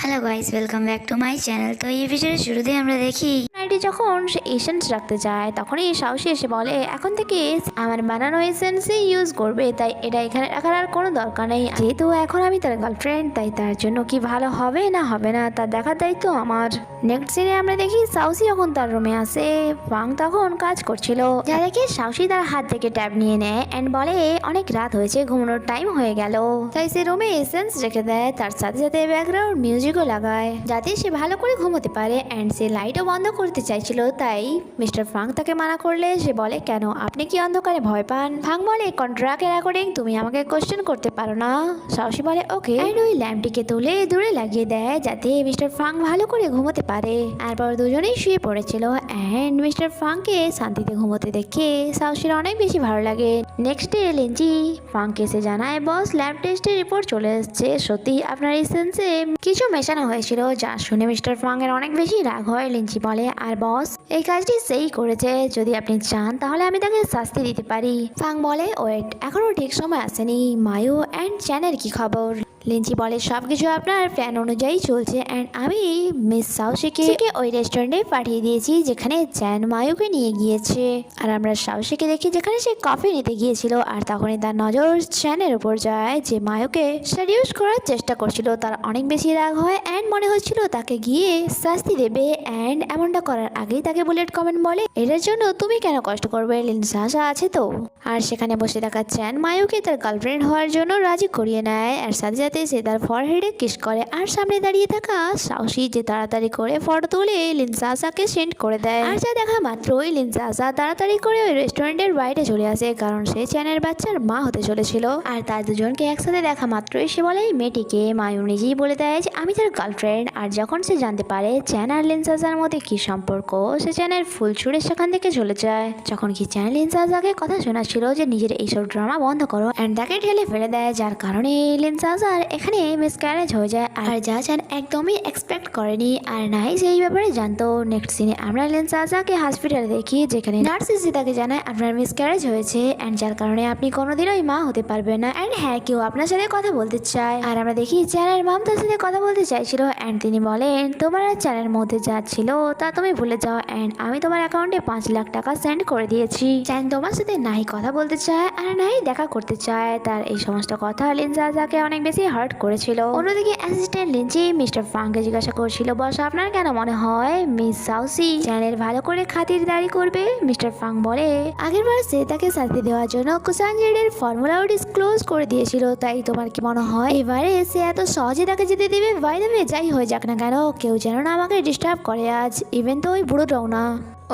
Hello guys, welcome back to my channel. তো এই ভিডিওর শুরুতে আমরা দেখি নাইটি যখন সে এসেন্স রাখতে যায় তখনই সাহসী এসে বলে এখন থেকে আমার বানানো এসেন্সই ইউজ করবে, তাই এটা এখানে রাখার আর কোনো দরকার নেই। যেহেতু এখন আমি তার গার্লফ্রেন্ড, তাই তার জন্য কি ভালো হবে না হবে না তার দেখার দায়িত্ব আমার। নেক্সট সিনে আমরা দেখি সাহসী যখন তার রুমে আসে, ফাং তখন কাজ করছিল, যা দেখে সাহসী তার হাত থেকে ট্যাব নিয়ে নেয় অ্যান্ড বলে অনেক রাত হয়েছে, ঘুমানোর টাইম হয়ে গেল। তাই সে রুমে এসেন্স রেখে দেয়, তার সাথে সাথে ব্যাকগ্রাউন্ড মিউজিকও লাগায় যাতে সে ভালো করে ঘুমোতে পারে অ্যান্ড সে লাইটও বন্ধ করতে চাইছিল। তাই মিস্টার ফাং তাকে মানা করলে সে বলে কেন আপনি কি অন্ধকারে ভয় পান? ফাং বলে কন্ট্রাক্টের অ্যাকর্ডিং তুমি আমাকে কোশ্চেন করতে পারো না। সাহসী বলে ওকে, অ্যান্ড ওই ল্যাম্পটিকে তুলে দূরে লাগিয়ে দেয় যাতে মিস্টার ফাং ভালো করে ঘুমোতে পারে। তারপর দুজনেই শুয়ে পড়েছিল অ্যান্ড মিস্টার ফাংকে শান্তিতে ঘুমোতে দেখে সাহসীর অনেক বেশি ভালো লাগে। নেক্সট ডে লিঞ্জি ফাংকে এসে জানায় বস ল্যাব টেস্টের রিপোর্ট চলে এসেছে, সত্যি আপনার এসেন্সে কিছু মেশানো হয়েছিল, যা শুনে মিস্টার ফাং এর অনেক বেশি রাগ হয়। লিঞ্জি বলে আর বস এই কাজটি সেই করেছে, যদি আপনি চান তাহলে আমি তাকে শাস্তি দিতে পারি। ফাং বলে ওয়েট, এখনো ঠিক সময় আসেনি, মায়ু অ্যান্ড চ্যানের কি খবর? লিঞ্জি বলে সবকিছু আপনার প্ল্যান অনুযায়ী চলছে অ্যান্ড আমি মিস সাহসীকে ওই রেস্টুরেন্টে পাঠিয়ে দিয়েছি যেখানে চ্যান মায়ুকে নিয়ে গিয়েছে। আর আমরা সাহসীকে দেখি যেখানে সে কফি নিতে গিয়েছিল, আর তখনই তার নজর চ্যানের উপর যায় যে মায়ুকে সেডিউস করার চেষ্টা করছিল। তার অনেক বেশি রাগ হয় অ্যান্ড মনে হচ্ছিল তাকে গিয়ে শাস্তি দেবে অ্যান্ড এমনটা করার আগেই তাকে বুলেট কমেন্ট বলে এটার জন্য তুমি কেন কষ্ট করবে, লিনসাসা আছে তো। আর সেখানে বসে থাকা চ্যান মায়ুকে তার গার্লফ্রেন্ড হওয়ার জন্য রাজি করিয়ে নেয়, আর সাথে সাথে সে তার ফরহেডে কিস করে। আর সামনে দাঁড়িয়ে থাকা সাহসী যে তাড়াতাড়ি করে ফটো তুলে লিনসাসাকে সেন্ড করে দেয়। আর যা দেখা মাত্রই লিনসাসা তাড়াতাড়ি করে ওই রেস্টুরেন্টের বাইরে চলে আসে, কারণ সে চ্যানের বাচ্চার মা হতে চলেছিল। আর তার দুজনকে একসাথে দেখা মাত্রই সে বলে এই মেয়েটিকে, মায়ু নিজেই বলে দেয় যে আমি তার গার্লফ্রেন্ড। আর যখন সে জানতে পারে চ্যান আর লিনসাসার মধ্যে কি সম্পর্ক, সে চ্যানের ফুল ছুঁড়ে সেখান থেকে চলে যায়। যখন কি চ্যান লিনসাসাকে কথা শোনাচ্ছিল যে নিজের এইসব ড্রামা বন্ধ করো অ্যান্ড তাকে ঢেলে ফেলে দেয়, যার কারণে লিনসাসার এখানে মিসক্যারেজ হয়ে যায়। আর যা চ্যান একদমই এক্সপেক্ট করেনি আর নাই সেই ব্যাপারে জানতো। নেক্সট সিনে আমরা লিনসাসাকে হসপিটালে দেখি, যেখানে নার্স এসে তাকে জানায় আপনার মিসক্যারেজ হয়েছে অ্যান্ড যার কারণে আপনি কোনোদিনই মা হতে পারবেন না অ্যান্ড হ্যাঁ কেউ আপনার সাথে কথা বলতে চায়। আর আমরা দেখি চ্যানের মাম তার সাথে কথা বলতে চাইছিল অ্যান্ড তিনি বলেন তোমার আর চ্যানের মধ্যে যা ছিল তা তুমি ভুলে যাও অ্যান্ড আমি তোমার অ্যাকাউন্টে 5 লাখ টাকা সেন্ড করে দিয়েছি। চ্যান তোমার সাথে নাই কথা বলতে চায় আর নাই দেখা করতে চায়। তার এই সমস্ত কথা লিনসাসাকে অনেক বেশি হার্ট করেছিল। অন্যদিকে অ্যাসিস্ট্যান্ট লিঞ্জি মিস্টার ফাংকে জিজ্ঞাসা করছিল বস আপনার কেন মনে হয় মিস সাউসি চ্যানের ভালো করে খাতিরদারি করবে? মিস্টার ফাং বলে আগেরবার সে তাকে শাস্তি দেওয়ার জন্য কুসানজেডের ফর্মুলাও ডিসক্লোজ করে দিয়েছিল, তাই তোমার কি মনে হয় এবারে সে এত সহজে তাকে যেতে দেবে? বাই দ্য ওয়ে যাই হয়ে যাক না কেন কেউ যেন না আমাকে ডিস্টার্ব করে আজ, ইভেন তো ওই বুড়োটাও না।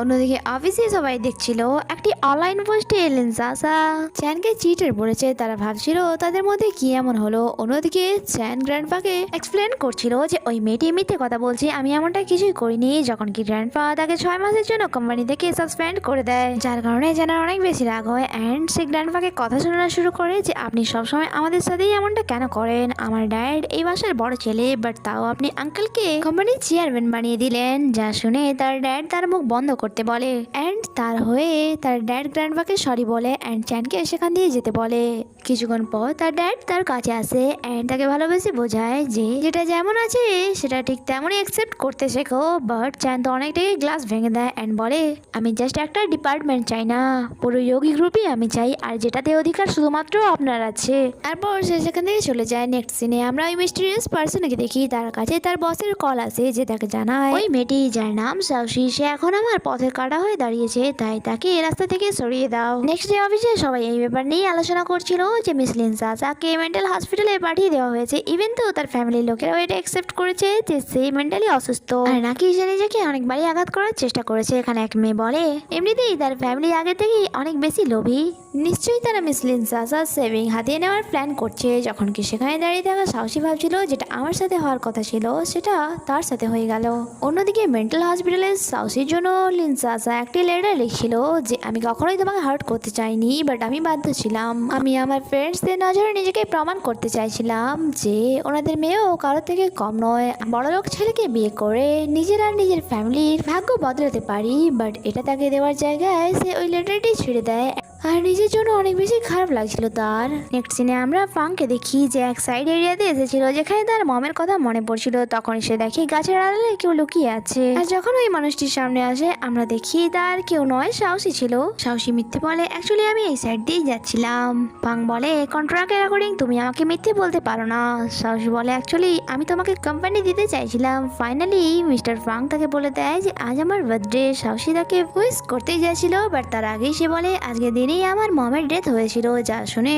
অন্যদিকে অফিসে সবাই দেখছিল একটি অনলাইন পোস্টে লিনসাসা চ্যানকে চিটার বলেছে, তারা ভাবছিল তাদের মধ্যে কি এমন হলো। অন্যদিকে চ্যান গ্র্যান্ডপাকে এক্সপ্লেন করছিল যে ওই মেয়েটি মিথ্যে কথা বলছে, আমি এমনটা কিছুই করিনি। যখন কি গ্র্যান্ডপা তাকে 6 মাসের জন্য কোম্পানি থেকে সাসপেন্ড করে দেয়, যার কারণে চ্যানের অনেক বেশি রাগ হয় অ্যান্ড সে গ্র্যান্ডপাকে কথা শোনানো শুরু করে যে আপনি সবসময় আমাদের সাথেই এমনটা কেন করেন? আমার ড্যাড এই বাসার বড় ছেলে, বাট তাও আপনি আঙ্কেলকে কোম্পানির চেয়ারম্যান বানিয়ে দিলেন। যা শুনে তার ড্যাড তার মুখ বন্ধ করতে বলে অ্যান্ড তার হয়ে তার ড্যাড গ্র্যান্ডপাকে সরি বলে অ্যান্ড চ্যানকে সেখান দিয়ে যেতে বলে। কিছুক্ষণ পর তার ড্যাড তার কাছে আসে অ্যান্ড তাকে ভালোবেসে বোঝায় যে যেটা যেমন আছে সেটা ঠিক তেমনই অ্যাকসেপ্ট করতে শেখো। বাট চ্যান তো অনেকটাই গ্লাস ভেঙে দেয় অ্যান্ড বলে আমি জাস্ট একটা ডিপার্টমেন্ট চাই না, পুরো যোগী গ্রুপই আমি চাই, আর যেটাতে অধিকার শুধুমাত্র আপনার আছে। তারপর সে সেখান থেকে চলে যায়। নেক্সট সিনে আমরা ওই মিস্টিরিয়াস পার্সনকে দেখি, তার কাছে তার বসের কল আসে যে তাকে জানায় ওই মেয়েটি যার নাম সাউসি সে এখন আমার পথের কাটা হয়ে দাঁড়িয়েছে, তাই তাকে এই রাস্তা থেকে সরিয়ে দাও। নেক্সট ডে অফিসে সবাই এই ব্যাপার নিয়ে আলোচনা করছিল যে মিস লিনসাসাকে মেন্টাল হসপিটালে পাঠিয়ে দেওয়া হয়েছে, ইভেন তো তার ফ্যামিলির লোকেরাও এটা অ্যাকসেপ্ট করেছে যে সে মেন্টালি অসুস্থ আর নাকি সে নিজেকে অনেকবারই আঘাত করার চেষ্টা করেছে। এখানে এক মেয়ে বলে এমনিতেই তার ফ্যামিলি আগে থেকেই অনেক বেশি লোভী, নিশ্চয়ই তারা মিস লিনসাসার সেভিং হাতিয়ে নেওয়ার প্ল্যান করছে। যখন কি সেখানে দাঁড়িয়ে থাকা সাহসী ভাবছিল যেটা আমার সাথে হওয়ার কথা ছিল সেটা তার সাথে হয়ে গেল। অন্যদিকে মেন্টাল হসপিটালে সাহসীর জন্য লিনসাসা একটি লেটার লিখছিল যে আমি কখনোই তোমাকে হার্ট করতে চাইনি, বাট আমি বাধ্য ছিলাম। আমি আমার ফ্রেন্ডসদের নজরে নিজেকে প্রমাণ করতে চাইছিলাম যে ওনাদের মেয়েও কারোর থেকে কম নয়। বড়লোক ছেলেকে বিয়ে করে নিজের আর নিজের ফ্যামিলির ভাগ্য বদলাতে পারি, বাট এটা তাকে দেওয়ার জায়গায় সে ওই লেটারটি ছেড়ে দেয়। আর নিজের জন্য অনেক বেশি খারাপ লাগছিল তার। নেক্সট সিনে আমরা ফাংকে দেখি যে এক সাইড এরিয়াতে এসেছিল যেখানে তার মমের কথা মনে পড়ছিল। তখন সে দেখে গাছের আড়ালে কেউ লুকিয়ে আছে। আর যখন ওই মানুষটির সামনে আসে আমরা দেখি তার কেউ নয়, সাহসী ছিল। সাহসী মিথ্যে বলে অ্যাকচুয়ালি আমি এই সাইড দিয়ে যাচ্ছিলাম। ফাং বলে কন্ট্রাক্টের অ্যাকর্ডিং তুমি আমাকে মিথ্যে বলতে পারো না। সাহসী বলে অ্যাকচুয়ালি আমি তোমাকে কোম্পানি দিতে চাইছিলাম। ফাইনালি মিস্টার ফাং তাকে বলে দেয় যে আজ আমার বার্থডে। সাহসী তাকে উইশ করতেই যাচ্ছিল, বাট তার আগেই সে বলে আজকের দিনেই আমার মমের ডেথ হয়েছিল। যা শুনে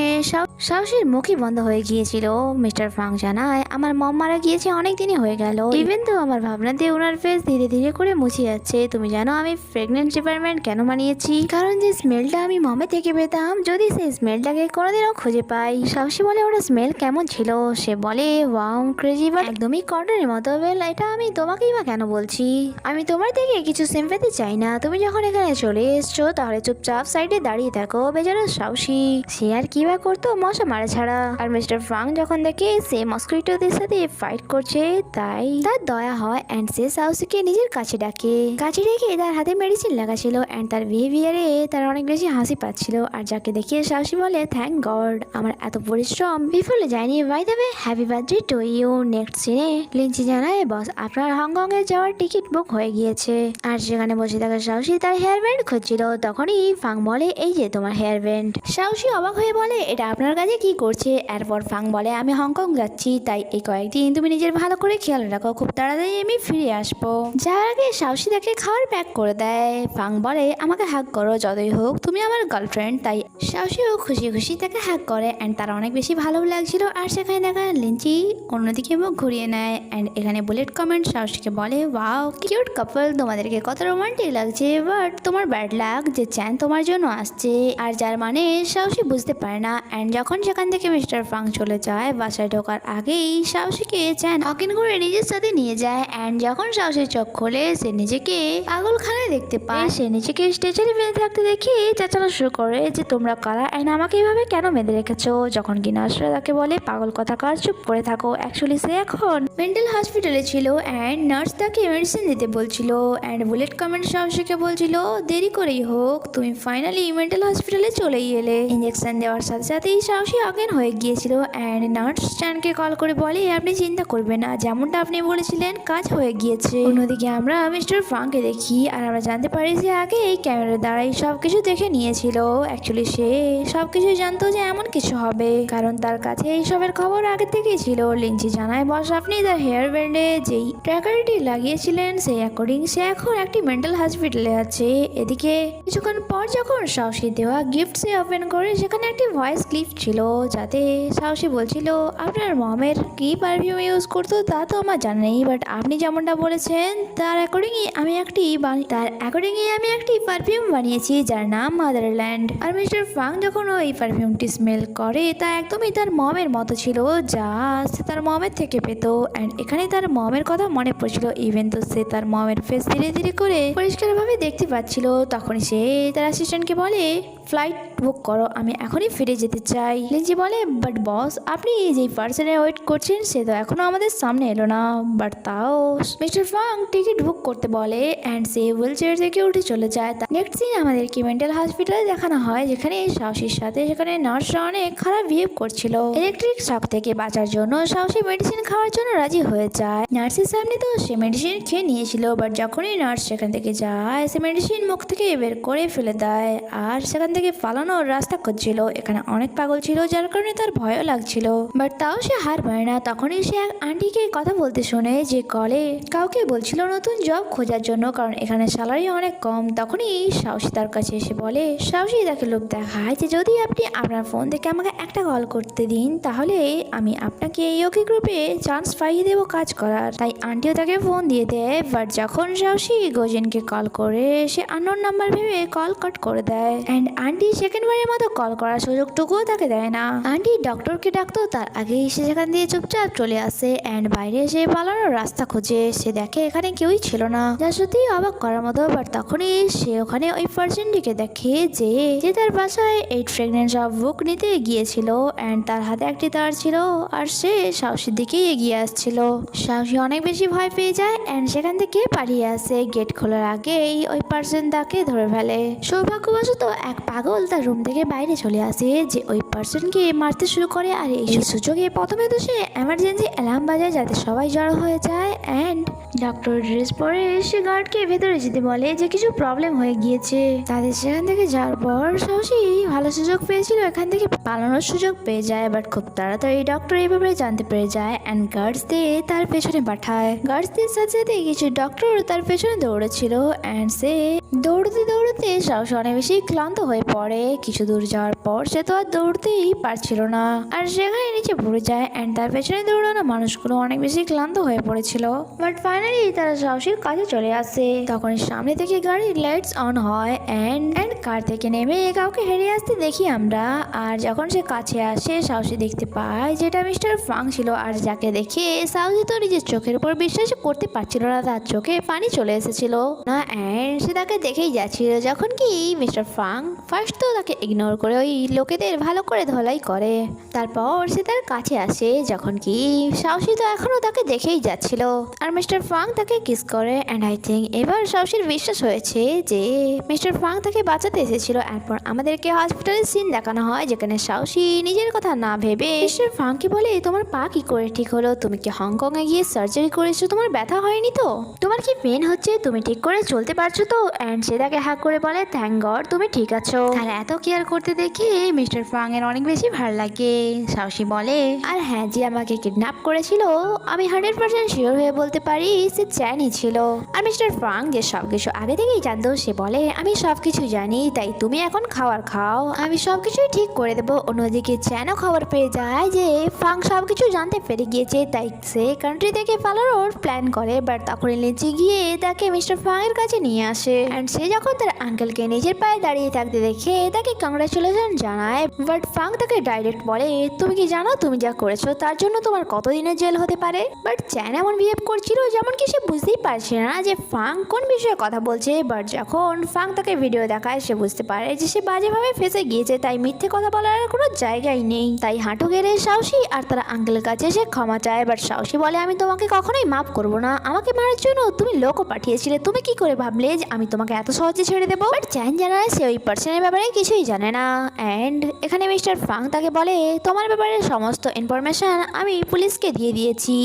সাহসীর মুখই বন্ধ হয়ে গিয়েছিল। মিস্টার ফাং জানায় আমার মম মারা গিয়েছে অনেক দিনই হয়ে গেল। ইভেন তো আমার ভাবনাতে ওনার ফেস ধীরে ধীরে করে মুছে যাচ্ছে। তুমি জানো আমি প্রেগনেন্ট ডিপার্টমেন্ট কেন বানিয়েছি? কারণ যে স্মেলটা আমি মমে থেকে পেতাম, যদি সেই স্মেলটাকে কোনোদিনও খুঁজে পাই। সাহসী বলে ওটা স্মেল কেমন ছিল? সে বলে ওয়াও ক্রেজি, বাট একদমই কটনের মতো। বেল এটা আমি তোমাকেই বা কেন বলছি? আমি তোমার থেকে কিছু সিম্পাথি চাই না। তুমি যখন এখানে চলে এসছো তাহলে চুপচাপ সাইডে দাঁড়িয়ে থাকো। বেচারা সাহসী সে আর কি বা করতো মশা মারা ছাড়া। আর মিস্টার ফাং যখন দেখে সে মস্কিটোদের সাথে ফাইট করছে তাই তার দয়া হয় এন্ড সে সাহসীকে নিজের কাছে ডাকে। কাছে রেখে তার হাতে মেডিসিন লাগাছিল এন্ড তার বিহেভিয়ারে তার অনেক বেশি হাসি পাচ্ছিল। আর যাকে দেখে সাহসী বলে থ্যাংক গড আমার এত পরিশ্রম বিফলে যায়নি। By the way happy birthday to you. Next সিনে লিঞ্চি জানায় বস আপনার হংকং এ যাওয়ার টিকিট বুক হয়ে গিয়েছে। আর সেখানে বসে থাকা সাহসী তার হেয়ার ব্যান্ড খুঁজছিল। তখনই ফাং বলে এই যে তোমার হেয়ার ব্যান্ড। সাহসী অবাক হয়ে বলে এটা আপনার কাছে কি করছে? এরপর ফাং বলে আমি হংকং যাচ্ছি, তাই এই কয়েকদিন তুমি নিজের ভালো করে খেয়াল রাখো, খুব তাড়াতাড়ি আমি ফিরে আসবো। যার আগে সাহসী তাকে খাবার প্যাক করে দেয়। ফাং বলে আমাকে হ্যাক করো, যতই হোক তুমি আমার গার্লফ্রেন্ড। তাই সাহসীও খুশি খুশি তাকে হ্যাক করে এন্ড তার অনেক বেশি ভালো লাগছিল। আর সেখানে দেখা লিঞ্চি অন্যদিকে মুখ ঘুরিয়ে নেয় এন্ড এখানে বুলেট কমেন্ট সাহসীকে বলে ওয়াও কিউট কাপল, তোমাদেরকে কত রোমান্টিক লাগছে, বাট তোমার ব্যাড লাক যে চ্যান তোমার জন্য আসছে। আর যার মানে সাহসী বুঝতে পারে না। এন্ড যখন সেখান থেকে মিস্টার ফাং চলে যায় বাসায় ঢোকার আগেই সাহসীকে চ্যান হকিন করে নিজের সাথে নিয়ে যায়। এন্ড যখন সাহসী চোখ খোলে সে নিজেকে পাগলখানায় দেখতে পায়। সে নিজেকে স্টেশনে বেঁধে থাকতে দেখে চেঁচানো শুরু করে যে তোমরা কারা এন্ড আমাকে এভাবে কেন বেঁধে রেখেছো? যখন কি নার্সরা তাকে বলে পাগল কথাকার চুপ করে থাকো। অ্যাকচুয়ালি সে এখন মেন্টাল হসপিটালে ছিল এন্ড নার্স তাকে মেডিসিন দিতে বলছিল। এন্ড বুলেট কমেন্ট সাহসীকে বলছিল দেরি করেই হোক তুমি ফাইনালি মেন্টাল হসপিটালে চলেই এলে। ইঞ্জেকশন দেওয়ার সাথে সাথেই সাহসী অজ্ঞান হয়ে গিয়েছিল। এন্ড নার্স চ্যানকে কল করে বলে আপনি চিন্তা করবেন না, যেমনটা আপনি বলেছিলেন কাজ হয়ে গিয়েছে। অন্যদিকে আমরা মিস্টার ফাংকে দেখি আর আমরা জানতে পারি যে আগে এই ক্যামেরার দ্বারাই সবকিছু দেখে নিয়েছিল। অ্যাকচুয়ালি সে সবকিছু জানতো যে এমন কিছু হবে, কারণ তার কাছে এইসবের খবর আগে থেকেই ছিল। লিঞ্চি জানায় বস আপনি তার হেয়ার ব্যান্ডে যেই ট্র্যাকারটি লাগিয়েছিলেন সেই অ্যাকর্ডিং সে এখন একটি মেন্টাল হসপিটালে আছে। এদিকে কিছুক্ষণ পর যখন সাহসী দেওয়া গিফট সে ওপেন করে সেখানে একটি ভয়েস ক্লিপ ছিল, যাতে সাহসী বলছিল আপনার মমের কি পারফিউম ইউজ করতো তা তো আমার জানা নেই, বাট আপনি যেমনটা বলেছেন তার অ্যাকর্ডিংই আমি একটি পারফিউম বানিয়েছি যার নাম মাদারল্যান্ড। আর মিস্টার ফাং যখন ওই পারফিউমটি স্মেল করে তা একদমই তার মমের মতো ছিল, যা সে তার মমের থেকে পেত। অ্যান্ড এখানে তার মমের কথা মনে পড়ছিল। ইভেন তো সে তার মমের ফেস ধীরে ধীরে করে পরিষ্কারভাবে দেখতে পাচ্ছিল। তখন সে তার অ্যাসিস্ট্যান্টকে বলে ফ্লাইট বুক করো, আমি এখনই ফিরে যেতে চাই। লিঞ্জি বলে বাট বস আপনি যেই পার্সনে ওয়েট করছেন সে তো এখনো আমাদের সামনে এলো না। বাট তাও মিস্টার ফাং টিকিট বুক করতে বলে অ্যান্ড সে হুইল চেয়ার থেকে উঠে চলে যায়। নেক্সট সিন আমাদেরকে মেন্টাল হসপিটালে দেখানো হয়, যেখানে সাহসীর সাথে সেখানে নার্সরা অনেক খারাপ বিহেভ করছিল। ইলেকট্রিক শক থেকে বাঁচার জন্য সাহসী মেডিসিন খাওয়ার জন্য রাজি হয়ে যায়। নার্সের সামনে তো সে মেডিসিন খেয়ে নিয়েছিল, বাট যখনই নার্স সেখান থেকে যায় সে মেডিসিন মুখ থেকে বের করে ফেলে দেয় আর সেখান থেকে পালানোর রাস্তা খুঁজছিল। এখানে অনেক পাগল ছিল যার কারণে তার ভয়ও লাগছিল, বাট তাও সে হার পায় না। তখনই সে এক আন্টিকে কথা বলতে শোনে যে কলে কাউকে বলছিল নতুন জব খোঁজার জন্য, কারণ এখানে স্যালারি অনেক কম। তখনই সাহসী তার কাছে এসে বলে, সাহসী তাকে লোক দেখায় যে যদি আপনি আপনার ফোন থেকে আমাকে একটা কল করতে দিন তাহলে আমি আপনাকে এই ওকে গ্রুপে চান্স পাইয়ে দেবো কাজ করার। তাই আন্টিও তাকে ফোন দিয়ে দেয়, বাট যখন সাহসী গোজেনকে কল করে সে আননোন নাম্বার ভেবে কল কাট করে দেয়। অ্যান্ড আন্টি সেকেন্ডবারের মতো কল করার সুযোগটুকুও তাকে দেয় না। আন্টি ডক্টরকে ডাকতো তার আগেই সে সেখান দিয়ে চুপচাপ চলে আসে অ্যান্ড বাইরে এসে পালানোর রাস্তা খোঁজে। সে দেখে এখানে কেউই ছিল না, যা সত্যি অবাক করার মতো। বাট তখনই সে ওখানে ওই পার্সনটিকে দেখে যে তার বাসায় এই প্রেগনেন্ট বুক নিতে গিয়েছিল অ্যান্ড তার হাতে একটি তার ছিল আর সে সাহসীর দিকে এগিয়ে আসছিল। সাহসী অনেক বেশি ভয় পেয়ে যায় অ্যান্ড সেখান থেকে পালিয়ে আসে। গেট খোলার আগেই ওই পার্সন তাকে ধরে ফেলে। সৌভাগ্যবশত এক পাগল তার রুম থেকে বাইরে চলে আসে যে ওই পার্সনকে মারতে শুরু করে। আর এই সুযোগে প্রথমে তো সে এমার্জেন্সি অ্যালার্ম বাজায় যাতে সবাই জড়ো হয়ে যায়। অ্যান্ড ডক্টর ড্রেস পরে সে গার্ডকে ভেতরে যেতে বলে যে কিছু প্রবলেম হয়ে গিয়েছে। তাদের সেখান থেকে যাওয়ার পর সাহসী ভালো সুযোগ পেয়েছিল এখান থেকে পালানোর সুযোগ পেয়ে যায়, বাট খুব তাড়াতাড়ি ডক্টর এই ব্যাপারে জানতে পেরে যায় অ্যান্ড গার্ডস দিয়ে তার পেছনে পাঠায়। গার্ডসদের সাথে সাথে কিছু ডক্টর তার পেছনে দৌড়েছিল অ্যান্ড সে দৌড়তে দৌড়তে সাহস অনেক বেশি ক্লান্ত হয়ে পড়ে। কিছু দূর যাওয়ার পর সে তো আর দৌড়তেই পারছিল না আর সেখানে নিচে পড়ে যায় অ্যান্ড তার পেছনে দৌড়ানো মানুষগুলো অনেক বেশি ক্লান্ত হয়ে পড়েছিল। বাট ফাইনালি তারা সাহসীর কাছে চলে আসে। তখন সামনে থেকে গাড়ির লাইটস অন হয় অ্যান্ড কার থেকে নেমে কাউকে হেরে আসতে দেখি আমরা। আর যখন সে কাছে আসে সাহসী দেখতে পায় যেটা মিস্টার ফাং ছিল। আর যাকে দেখে সাহসী তো নিজের চোখের উপর বিশ্বাস করতে পারছিল না, তার চোখে পানি চলে এসেছিল না। অ্যান্ড সে তাকে দেখেই যাচ্ছিল যখন কি মিস্টার ফাং ফার্স্ট তো তাকে ইগনোর করে ওই লোকেদের ভালো করে ধলাই করে। তারপর সে তার কাছে আসে যখন কি সাহসী তো এখনো তাকে দেখেই যাচ্ছিল আর মিস্টার ফাং তাকে কিস করে। অ্যান্ড আই থিঙ্ক এবার সাহসীর বিশ্বাস হয়েছে যে মিস্টার ফাং তাকে বাঁচাতে এসেছিল। এরপর আমাদেরকে হসপিটালের সিন দেখানো হয় যেখানে সাহসী নিজের কথা না ভেবে মিস্টার ফাংকে বলে তোমার পা কি করে ঠিক হলো, তুমি কি হংকং এ গিয়ে সার্জারি করেছো, তোমার ব্যথা হয়নি তো, তোমার কি পেন হচ্ছে, তুমি ঠিক করে চলতে পারছো তো। অ্যান্ড সে তাকে হাক করে বলে থ্যাংক গড তুমি ঠিক আছো। আর এত কেয়ার করতে দেখে মিস্টার ফাং এর অনেক বেশি ভালো লাগে। সাহসী বলে আর হ্যাঁ যে আমাকে কিডন্যাপ করেছিল আমি 100% শিওর হয়ে বলতে পারি সে চ্যানই ছিল। আর মিস্টার ফাং যে সবকিছু আগে থেকেই জানতো সে বলে আমি সবকিছু জানি, তাই তুমি এখন খাবার খাও, আমি সবকিছুই ঠিক করে দেবো। অন্যদিকে চ্যানও খবর পেয়ে যায় যে ফাং সবকিছু জানতে পেরে গিয়েছে, তাই সে কান্ট্রি থেকে পালানোর প্ল্যান করে। বাট তখন লিচি গিয়ে তাকে মিস্টার ফাং এর কাছে নিয়ে আসে অ্যান্ড সে যখন তার আঙ্কেলকে নিজের পায়ে দাঁড়িয়ে থাকতে দেখে তাকে কংগ্রাচুলেশন জানায়। বাট ফাং তাকে ডাইরেক্ট বলে তুমি কি জানো তুমি যা করেছো তার জন্য তোমার কতদিনের জেল হতে পারে। বাট চ্যান এমন বিহেভ করছিল যেমন কি সে বুঝতেই পারছে না যে ফাং কোন বিষয়ে কথা বলছে। বাট যখন ফাং তাকে ভিডিও দেখায় সে বুঝতে পারে যে সে বাজেভাবে ফেসে গিয়েছে, তাই মিথ্যে কথা বলার কোনো জায়গাই নেই। তাই হাঁটু গেড়ে সাহসী আর তার আঙ্কেলের কাছে সে ক্ষমা চায়। বাট সাহসী বলে আমি তোমাকে কখনোই মাফ করবো না, আমাকে মারার জন্য তুমি লোকও পাঠিয়েছিলে, তুমি কি করে ভাবলে যে আমি তোমাকে এত সহজে ছেড়ে দেবো। বাট চ্যান জানায় সে ওই পার্সনের ব্যাপারে কিছুই জানে না। অ্যান্ড এখানে মিস্টার ফাং তাকে বলে তোমার ব্যাপারে সমস্ত ইনফরমেশন আমি পুলিশকে দিয়ে দিয়েছি,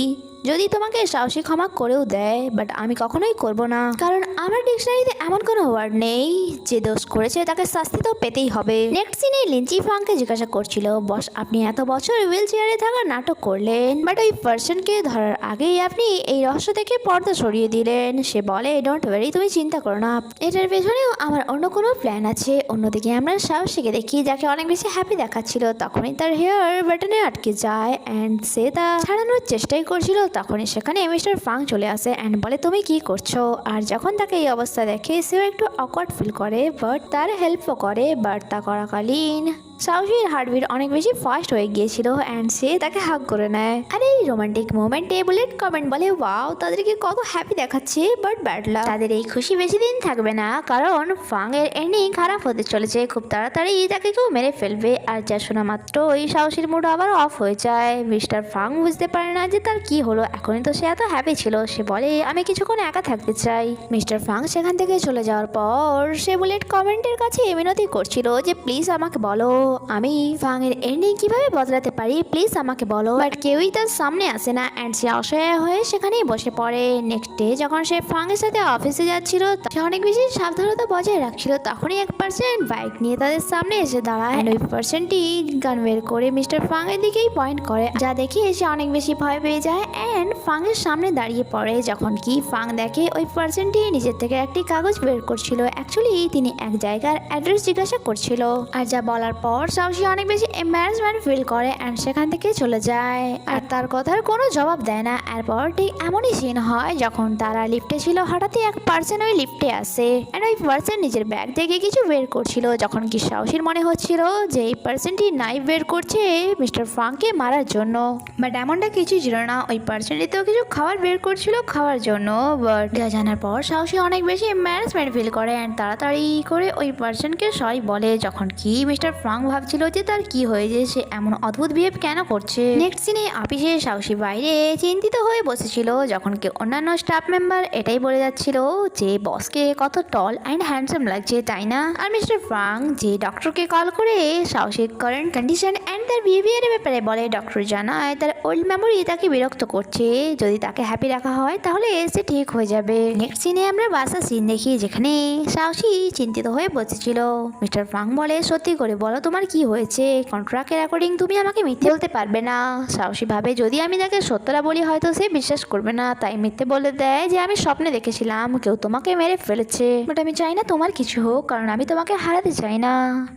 যদি তোমাকে সাহসী ক্ষমা করেও দেয়, বাট আমি কখনোই করব না, কারণ আমার ডিকশনারিতে এমন কোনো ওয়ার্ড নেই, যে দোষ করেছে তাকে শাস্তি তো পেতেই হবে। নেক্সট সিনে লিঞ্চি ফাংকে জিজ্ঞাসা করছিল বস আপনি এত বছর হুইল চেয়ারে থাকার নাটক করলেন, বাট ওই পার্সনকে ধরার আগেই আপনি এই রহস্য থেকে পর্দা সরিয়ে দিলেন। সে বলে ডোন্ট ওয়ারি তুমি চিন্তা করো না, এটার পেছনেও আমার অন্য কোনো প্ল্যান আছে। অন্যদিকে আমরা সাহসীকে দেখি যাকে অনেক বেশি হ্যাপি দেখাচ্ছিল, তখনই তার হেয়ার বাটনে আটকে যায় অ্যান্ড সে তা ছাড়ানোর চেষ্টাই করছিল। তখনই সেখানে মিস্টার ফাং চলে আসে অ্যান্ড বলে তুমি কি করছো। আর যখন তাকে এই অবস্থা দেখে সেও একটু অকওয়ার্ড ফিল করে, বাট তার হেল্পও করে। বাট তা করাকালীন সাহসীর হার্টবিট অনেক বেশি ফাস্ট হয়ে গিয়েছিল অ্যান্ড সে তাকে হাগ করে নেয়। আর এই রোমান্টিক মোমেন্টে বুলেট কমেন্ট বলে ওয়াও তাদেরকে কত হ্যাপি দেখাচ্ছে, বাট ব্যাড লাক তাদের এই খুশি বেশি দিন থাকবে না, কারণ ফাং এর এন্ডিং খারাপ হতে চলেছে, খুব তাড়াতাড়ি তাকে কেউ মেরে ফেলবে। আর যা শোনা মাত্র ওই সাহসীর মুড আবার অফ হয়ে যায়। মিস্টার ফাং বুঝতে পারে না যে তার কি হলো, এখনই তো সে এত হ্যাপি ছিল। সে বলে আমি কিছুক্ষণ একা থাকতে চাই। মিস্টার ফাং সেখান থেকে চলে যাওয়ার পর সে বুলেট কমেন্টের কাছে মিনতি করছিল যে প্লিজ আমাকে বলো আমি ফাং এর এন্ডিং কিভাবে বদলাতে পারি, প্লিজ আমাকে বলো। বাট কেউই তার সামনে আসে না অ্যান্ড সে অসহায় হয়ে সেখানেই বসে পড়ে। নেক্সট ডে যখন সে ফাং এর সাথে অফিসে যাচ্ছিল সে অনেক বেশি সাবধানতা বজায় রাখছিল, তখনই এক পার্সন বাইক নিয়ে তাদের সামনে এসে দাঁড়ায়। ওই পার্সনটি গান বের করে মিস্টার ফাং এর দিকেই পয়েন্ট করে, যা দেখে সে অনেক বেশি ভয় পেয়ে যায় অ্যান্ড ফাং এর সামনে দাঁড়িয়ে পড়ে। যখন কি ফাং দেখে ওই পার্সনটি নিজের থেকে একটি কাগজ বের করছিল, অ্যাকচুয়ালি তিনি এক জায়গার অ্যাড্রেস জিজ্ঞাসা করছিল। আর যা বলার পর সাহসী অনেক বেশি এম্বারাসমেন্ট ফিল করে অ্যান্ড সেখান থেকে চলে যায় আর তার কথার কোনো জবাব দেয় না। এরপর ঠিক এমনই সিন হয় যখন তারা লিফটে ছিল, হঠাৎই এক পার্সন ওই লিফটে আসে অ্যান্ড ওই পার্সন নিজের ব্যাগ থেকে কিছু বের করছিল। যখন কি সাহসীর মনে হচ্ছিল যে এই পার্সনটি নাইফ বের করছে মিস্টার ফাংকে মারার জন্য, বাট এমনটা কিছু ছিল না। ওই পার্সনটি তো হয়তো কিছু খাবার বের করছিল খাওয়ার জন্য, বাট যা জানার পর সাহসী অনেক বেশি এম্বারাসমেন্ট ফিল করে অ্যান্ড তাড়াতাড়ি করে ওই পার্সনকে সরি বলে, যখন কি মিস্টার ফ্রাঙ্ক ভাবছিল যে তার কি হয়েছে, সে এমন অদ্ভুত বিহেভ কেন করছে। নেক্সট সিনে অফিসে সাহসী বাইরে চিন্তিত হয়ে বসেছিল, যখন কি অন্যান্য স্টাফ মেম্বার এটাই বলে যাচ্ছিল যে বসকে কত টল অ্যান্ড হ্যান্ডসাম লাগছে, তাই না? আর মিস্টার ফ্রাঙ্ক যে ডক্টরকে কল করে সাহসীর কারেন্ট কন্ডিশন অ্যান্ড তার বিহেভিয়ারের ব্যাপারে বলে, ডক্টর জানায় তার ওল্ড মেমোরি তাকে বিরক্ত করছে, যদি তাকে হ্যাপি রাখা হয় তাহলে সে ঠিক হয়ে যাবে। নেক্সট সিনে আমরা বাসার সিন দেখি, যেখানে সাহসী চিন্তিত হয়ে বসেছিল। মিস্টার ফ্রাঙ্ক বলে, সত্যি করে বলো তোমার কি হয়েছে, কন্ট্রাক্টের অ্যাকর্ডিং তুমি আমাকে মিথ্যে বলতে পারবে না। সাহসী ভাবে যদি আমি তাকে সত্যটা বলি হয়তো সে বিশ্বাস করবে না, তাই মিথ্যে বলে দেয় যে আমি স্বপ্নে দেখেছিলাম কেউ তোমাকে মেরে ফেলেছে, বাট আমি চাই না তোমার কিছু হোক কারণ আমি তোমাকে হারাতে চাই না।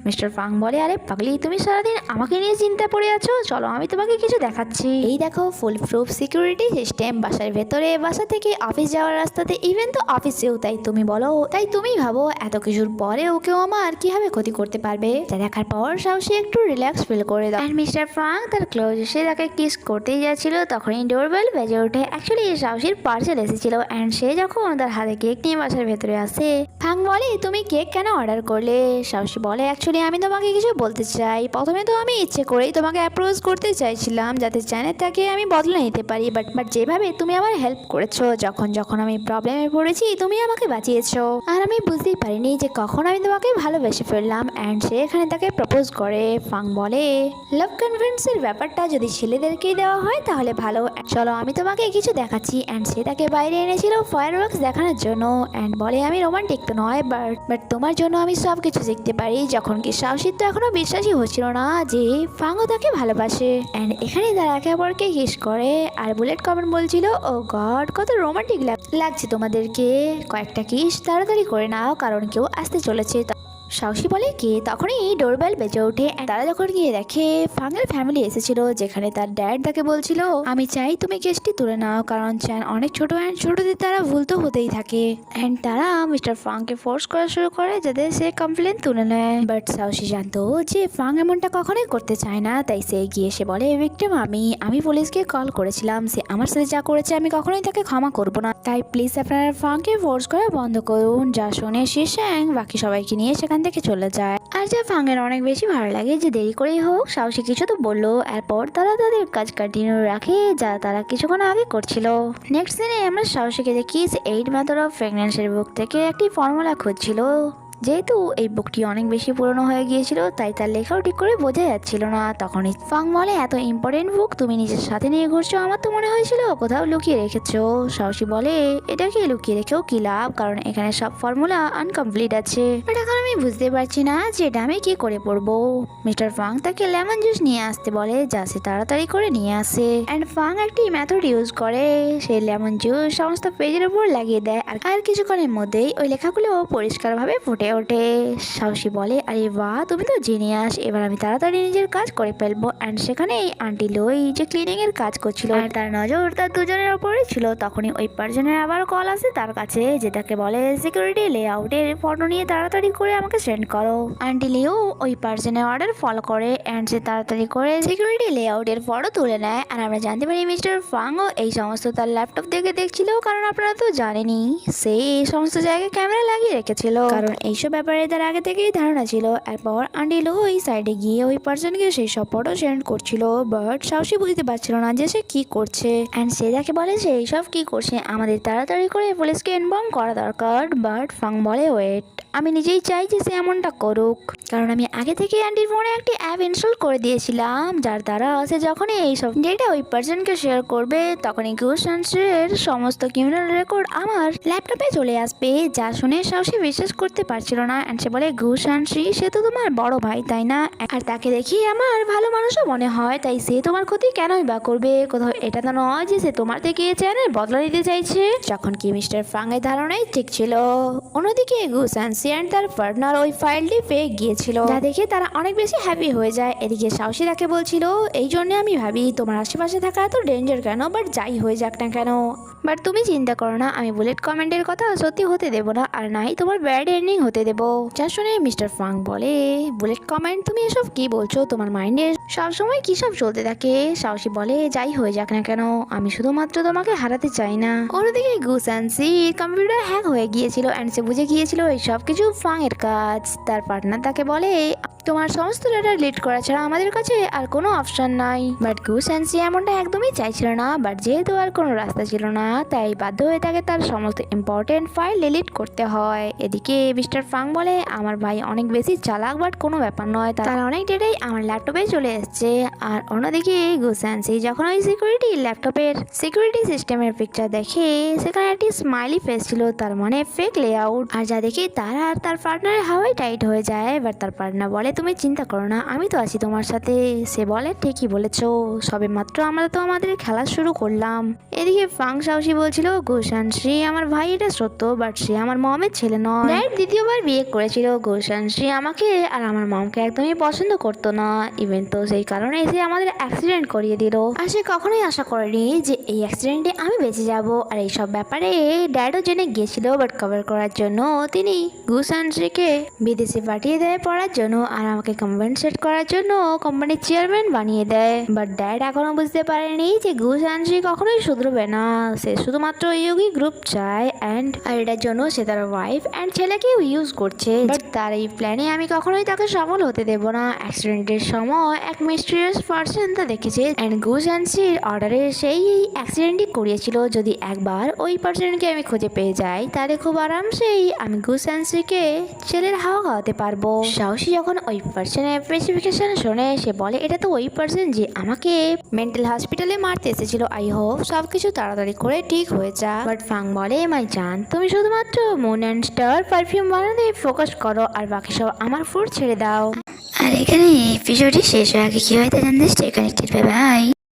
মিস্টার ফ্রাঙ্ক বলে, আরে পাগলি তুমি সারাদিন আমাকে নিয়ে চিন্তা পড়ে আছো, চলো আমি তোমাকে কিছু দেখাচ্ছি। এই দেখো ফুল প্রুফ সিকিউরিটি সিস্টেম বাসার ভেতরে, বাসা থেকে অফিস যাওয়ার রাস্তাতে, ইভেন তো অফিসেও। তাই তুমি বলো, তাই তুমি ভাবো এত কিছুর পরেও কেউ আমার কিভাবে ক্ষতি করতে পারবে। যা দেখার পর সাহসী একটু রিল্যাক্স ফিল করে দাও। আর মিস্টার ফ্রাঙ্ক তার ক্লোজ এসে তাকে কিস করতেই যাচ্ছিল, তখনই ডোরবেল বেজে ওঠে। অ্যাকচুয়ালি সাহসীর পার্সেল এসেছিল অ্যান্ড সে যখন তার হাতে কেক নিয়ে বাসার ভেতরে আসে, ফ্রাঙ্ক বলে তুমি কেক কেন অর্ডার করলে? সাহসী বলে, অ্যাকচুয়ালি আমি তোমাকে কিছু বলতে চাই। প্রথমে তো আমি ইচ্ছে করেই তোমাকে অ্যাপ্রোচ করতে চাইছিলাম যাতে চ্যানেলটাকে আমি বদলে নিতে পারি, বাট যেভাবে তুমি আমার হেল্প করেছো, যখন যখন আমি প্রবলেমে পড়েছি তুমি আমাকে বাঁচিয়েছো, আর আমি বুঝতেই পারিনি যে কখন আমি তোমাকে ভালোবেসে ফেললাম। অ্যান্ড সে এখানে তাকে প্রপোজ করে। ফ্রাঙ্ক বলে, লাভ কনফিডেন্সের ব্যাপারটা যদি ছেলেদেরকেই দেওয়া হয় তাহলে ভালো, চলো আমি তোমাকে কিছু দেখাচ্ছি। অ্যান্ড সে তাকে বাইরে এনেছিল ফায়ার ওয়ার্কস দেখানোর জন্য অ্যান্ড বলে, আমি রোমান্টিক তো নয়, বাট তোমার জন্য আমি সব কিছু শিখতে পারি। যখন কি সাহসীর তো এখনো বিশ্বাসই হচ্ছিল না যে ফ্রাঙ্কও তাকে ভালোবাসে। অ্যান্ড এখানে তারা একে অপরকে কিস করে। আর বুলেট কমেন্ট বলছিল, ও গড কত রোমান্টিক লাগছে তোমাদেরকে, কয়েকটা কিস তাড়াতাড়ি করে নাও কারণ কেউ আসতে চলেছে। সাহসী বলে কে, তখনই ডোরবেল বেজে ওঠে। তারা যখন গিয়ে দেখে ফ্রাঙ্কের ফ্যামিলি এসেছিল, যেখানে তার ড্যাড তাকে বলছিল, আমি চাই তুমি কেসটি তুলে নাও কারণ চ্যান অনেক ছোট অ্যান্ড ছোটদের তারা ভুল তো হতেই থাকে। অ্যান্ড তারা মিস্টার ফ্রাঙ্ককে ফোর্স করা শুরু করে যাতে সে কমপ্লেন তুলে নেয়, বাট সাহসী জানতো যে ফ্রাঙ্ক এমনটা কখনোই করতে চায় না, তাই সে গিয়ে সে বলে, ভিক্টিম আমি পুলিশকে কল করেছিলাম, সে আমার সাথে যা করেছে আমি কখনোই তাকে ক্ষমা করবো না, তাই প্লিজ আপনারা ফ্রাঙ্ককে ফোর্স করা বন্ধ করুন। যা শুনে শীর্ষাং বাকি সবাইকে নিয়ে সেখান থেকে চলে যায়। আর যা ফ্রাঙ্কের অনেক বেশি ভালো লাগে যে দেরি করেই হোক সাহসী কিছু তো বললো। এরপর তারা তাদের কাজ কন্টিনিউ রাখে যা তারা কিছুক্ষণ আগে করছিল। নেক্সট দিনে আমরা সাহসীকে দেখি 8 মেথড অফ প্রেগন্যান্সির বুক থেকে একটি ফর্মুলা খুঁজছিল। যেহেতু এই বুকটি অনেক বেশি পুরনো হয়ে গিয়েছিল তাই তার লেখাও ঠিক করে বোঝা যাচ্ছিল না। তখনই ফ্রাঙ্ক বলে, এত ইম্পর্টেন্ট বুক তুমি নিজের সাথে নিয়ে ঘুরছো, আমার তো মনে হয়েছিল কোথাও লুকিয়ে রেখেছো। সাহসী বলে, এটাকে লুকিয়ে রেখেও কি লাভ, কারণ এখানে সব ফর্মুলা আনকমপ্লিট আছে, বাট এখন আমি বুঝতে পারছি না যে এটা আমি কি করে পড়বো। মিস্টার ফ্রাঙ্ক তাকে লেমন জুস নিয়ে আসতে বলে, যা সে তাড়াতাড়ি করে নিয়ে আসে। অ্যান্ড ফ্রাঙ্ক একটি মেথড ইউজ করে, সেই লেমন জুস সমস্ত পেজের উপর লাগিয়ে দেয় আর কিছুক্ষণের মধ্যেই ওই লেখাগুলো পরিষ্কারভাবে ফুটে ওঠে। সাহসী বলে, আরে বাহ তুমি তো জিনিয়াস, এবার আমি তাড়াতাড়ি নিজের কাজ করে ফেলবো। অ্যান্ড সেখানে আন্টি লই যে ক্লিনিং এর কাজ করছিল আর তার নজর তার দুজনের ওপরে ছিল, তখনই ওই পার্সনের আবার কল আসে তার কাছে, যে তাকে বলে সিকিউরিটি লেআউটের ফটো নিয়ে তাড়াতাড়ি করে আমাকে সেন্ড করো। আন্টি লিও ওই পার্সনের অর্ডার ফলো করে অ্যান্ড সে তাড়াতাড়ি করে সিকিউরিটি লেআউটের ফটো তুলে নেয়। আর আমরা জানতে পারি মিস্টার ফ্রাঙ্কও এই সমস্ত তার ল্যাপটপ দেখে দেখছিল, কারণ আপনারা তো জানেনই সে এই সমস্ত জায়গায় ক্যামেরা লাগিয়ে রেখেছিল, কারণ এইসব ব্যাপারে তার আগে থেকেই ধারণা ছিল। এরপর আন্টি লো ওই সাইডে গিয়ে ওই পার্সনকে সেই সব ফটো সেন্ড করছিল, বাট সাহসী বুঝতে পারছিল না যে সে কি করছে। অ্যান্ড সে যাকে বলে যে এইসব কি করছে, আমাদের তাড়াতাড়ি করে পুলিশকে ইনফর্ম করা দরকার। বাট ফ্রাঙ্ক বলে, ওয়েট, আমি নিজেই চাই যে সে এমনটা করুক, কারণ আমি আগে থেকে আন্টির ফোনে একটি অ্যাপ ইনস্টল করে দিয়েছিলাম, যার দ্বারা সে যখনই এইসব ডেটা ওই পার্সনকে শেয়ার করবে তখনই ঘুষান্সের সমস্ত ক্রিমিনাল রেকর্ড আমার ল্যাপটপে চলে আসবে। যা শুনে সাহসী বিশ্বাস করতে পারছিল না। অ্যান্ড সে বলে, ঘুষান্সি সে তো তোমার বড় ভাই তাই না, আর তাকে দেখি আমার ভালো মানুষও মনে হয়, তাই সে তোমার ক্ষতি কেনই বা করবে, কোথাও এটা তো নয় যে সে তোমার থেকে চ্যানেল বদলা নিতে চাইছে। যখন কি মিস্টার ফ্রাঙ্কের ধারণাই ঠিক ছিল। অন্যদিকে ঘুষান্সি গুসানসি অ্যান্ড তার পার্টনার ওই ফাইলটি পেয়ে গিয়েছিল, যা দেখে তারা অনেক বেশি হ্যাপি হয়ে যায়। এদিকে সাহসী তাকে বলছিল, এই জন্য আমি ভাবি তোমার আশেপাশে থাকা এত ডেঞ্জার কেন, বাট যাই হয়ে যাক না কেন, বাট তুমি চিন্তা করো না, আমি বুলেট কমেন্টের কথা সত্যি হতে দেবো না, আর নাই তোমার ব্যাড এন্ডিং হতে দেবো। যা শুনে মিস্টার ফাং বলে, বুলেট কমেন্ট তুমি এসব কি বলছো, তোমার মাইন্ডে সবসময় কি সব চলতে থাকে। সাহসী বলে, যাই হয়ে যাক না কেন, আমি শুধুমাত্র তোমাকে হারাতে চাই না। অন্যদিকে গুসানসির কম্পিউটার হ্যাক হয়ে গিয়েছিল অ্যান্ড সে বুঝে গিয়েছিল এই সব কিছু ফাং এর কাজ। তার পার্টনার তাকে বলে, তোমার সমস্ত ডেটা ডিলিট করা ছাড়া আমাদের কাছে আর কোনো অপশন নাই। বাট গুসানসি এমনটা একদমই চাইছিল না, বাট যেহেতু আর কোনো রাস্তা ছিল না, তাই বাধ্য হয়ে তাকে তার সমস্ত ইম্পর্টেন্ট ফাইল ডিলিট করতে হয়। এদিকে মিস্টার ফাং বলে, আমার ভাই অনেক বেশি চালাক, বাট কোনো ব্যাপার নয়, তার অনেক ডেটাই আমার ল্যাপটপে চলে এসছে। আর অন্যদিকে গুসানসি যখন ওই ল্যাপটপের সিকিউরিটি সিস্টেমের পিকচার দেখে, সেখানে একটি স্মাইলি ফেস ছিল, তার মানে ফেক লেআউট। আর যা দেখে তার আর তার পার্টনারের হাওয়াই টাইট হয়ে যায়। বাট তার পার্টনার বলে, তুমি চিন্তা করো না, আমি তো আছি তোমার সাথে। সে বলে, ঠিকই বলেছো, সবে মাত্র আমরা তো আমাদের খেলা শুরু করলাম। এদিকে ফাং সাহসী বলছিল, গুসানসি আমার ভাই, এটা সত্য, বাট সে আমার মমের ছেলে নয়। ড্যাড দ্বিতীয়বার বিয়ে করেছিল, গুসানসি আমাকে আর আমার মমকে একদমই পছন্দ করতো না, ইভেন তো সেই কারণে সে আমাদের অ্যাক্সিডেন্ট করিয়ে দিল। আর সে কখনোই আশা করেনি যে এই অ্যাক্সিডেন্টে আমি বেঁচে যাব। আর এইসব ব্যাপারে ড্যাডও জেনে গিয়েছিল, বাট কভার করার জন্য তিনি গুসানসিকে বিদেশে পাঠিয়ে দেয় পড়ার জন্য, আর আমাকে কম্পেনসেট করার জন্য কোম্পানির চেয়ারম্যান বানিয়ে দেয়। বাট ড্যাড এখনো বুঝতে পারেনি যে গুসানসি কখনোই শুধরবে না, সে শুধুমাত্র ইয়োগি গ্রুপ চায় আর এটার জন্য সে তার ওয়াইফ অ্যান্ড ছেলেকেও ইউজ করছে। বাট তার এই প্ল্যানে আমি কখনোই তাকে সফল হতে দেব না। অ্যাক্সিডেন্টের সময় এক মিস্টিরিয়াস পার্সন তা দেখেছে অ্যান্ড গুসানসির অর্ডারে সেই অ্যাক্সিডেন্টই করিয়েছিল। যদি একবার ওই পার্সনকে আমি খুঁজে পেয়ে যাই, তাহলে খুব আরামসেই আমি গুসানসিকে ছেলের হাওয়া খাওয়াতে পারবো। সাহসী যখন ওই পার্সনের স্পেসিফিকেশন শোনে, সে বলে, এটা তো ওই পার্সন যে আমাকে মেন্টাল হসপিটালে মারতে এসেছিল। আই হোপ সবকিছু তাড়াতাড়ি করে ঠিক হয়ে যা। বাট ফাং বলে, মাই জান, তুমি শুধুমাত্র মুন অ্যান্ড স্টার পারফিউম বানাতে ফোকাস করো, আর বাকি সব আমার ফুড ছেড়ে দাও। আর এখানে এপিসোডটি শেষ হয়ে আগে কি হয় তা জানতে স্টে কানেক্টেড, বাই বাই।